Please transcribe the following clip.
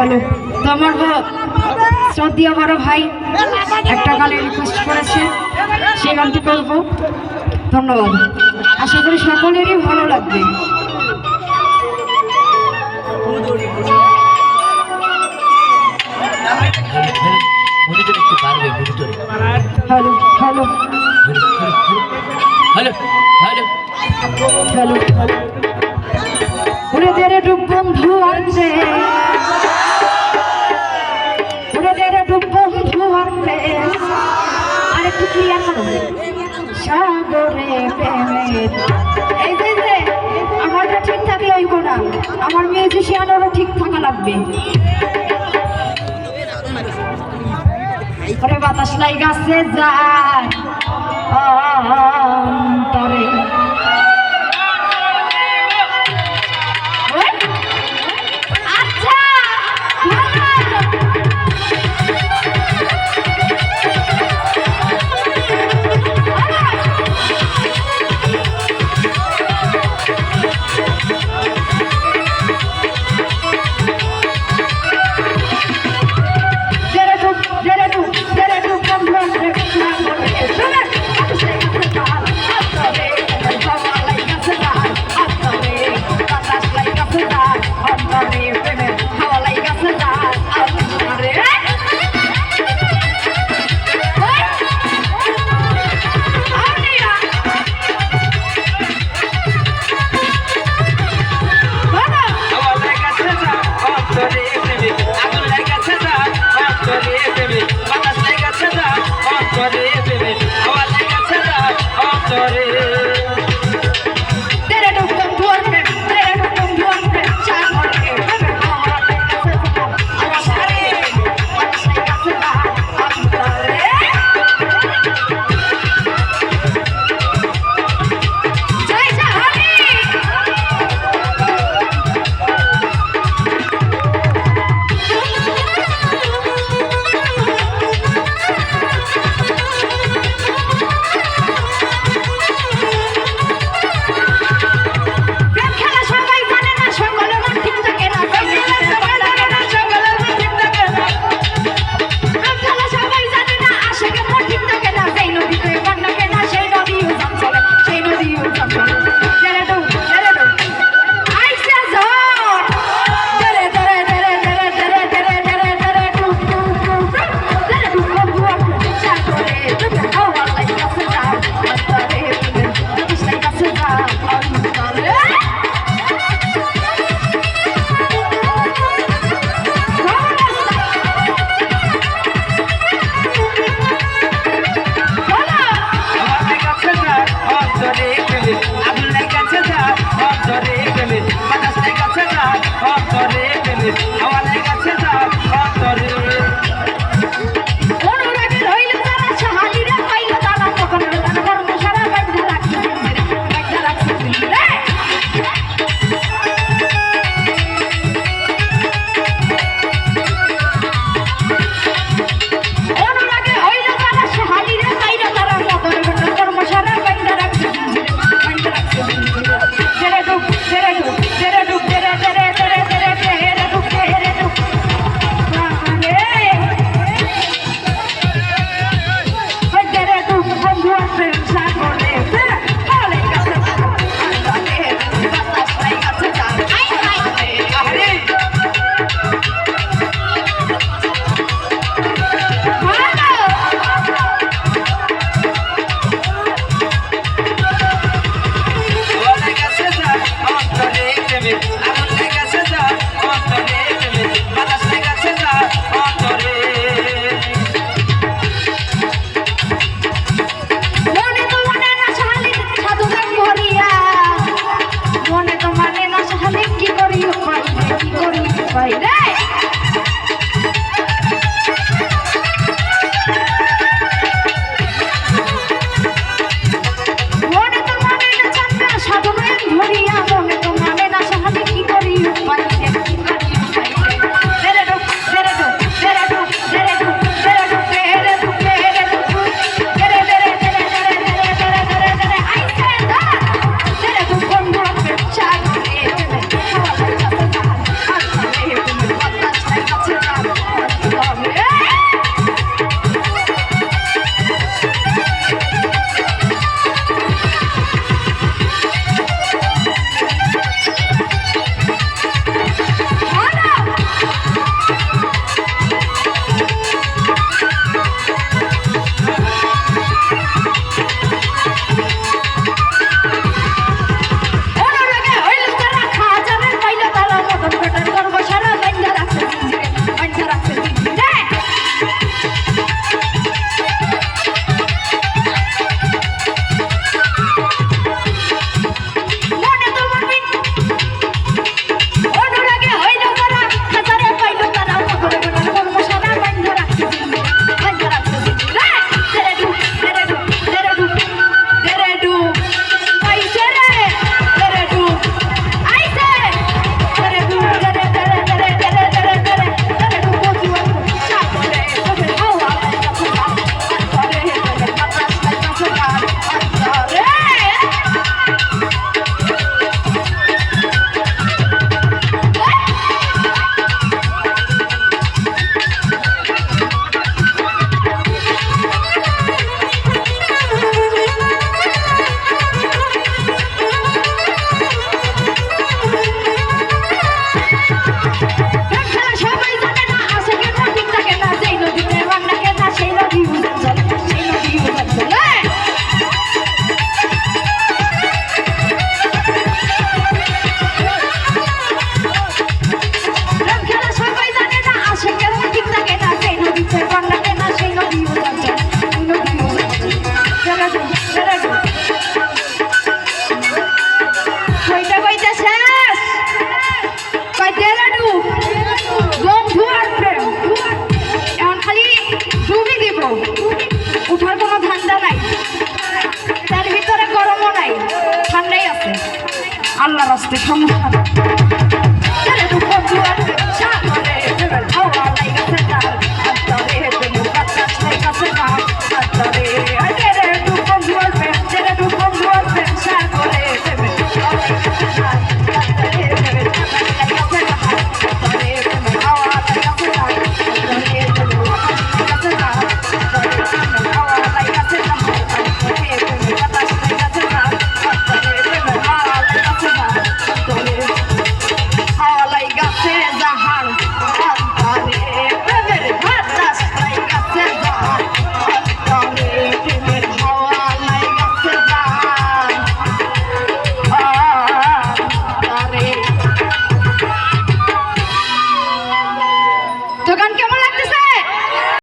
Hello, তো আমার শ্রদ্ধেয় বড় ভাই একটা গানে রিকোয়েস্ট করেছে, সেই গানটি করবো। ধন্যবাদ, আশা করি সকলেরই ভালো লাগবে। Hello hello hello hello hello ওরে দেরে ডুব বন্ধু আনতে, ওরে দেরে ডুব বন্ধু আনতে, আরেকটু ক্লিয়ার করো। সাগরে প্রেমের এই যে আমারটা ঠিক থাকলে হইব না, আমার মিউজিশিয়ানেরও ঠিক থাকা লাগবে। ওরে বাতাস লাই গাছে যায় অন্তরে, আচ্ছা Get it, আসতে সমস্যা ছেড়ে দুঃখ জুয়াতে সাগরে প্রেমের হাওয়া লাইগাছে জাল আন্তরে প্রেমের বাতাস লাইগাছে জাল আন্তরে ছেড়ে দুঃখ জুয়াতে সাগরে প্রেমের হাওয়া লাইগাছে জাল আন্তরে প্রেমের বাতাস লাইগাছে জাল আন্তরে প্রেমের হাওয়া লাইগাছে জাল আন্তরে প্রেমের বাতাস লাইগাছে জাল আন্তরে প্রেমের হাওয়া লাইগাছে জাল আন্তরে প্রেমের বাতাস লাইগাছে জাল আন্তরে প্রেমের হাওয়া লাইগাছে জাল আন্তরে হাওয়া লাইগাছে জাহান আন্তরে প্রেমের বাতাস লাইগাছে জাল আন্তরে প্রেমের হাওয়া লাইগাছে জাল আন্তরে তো গান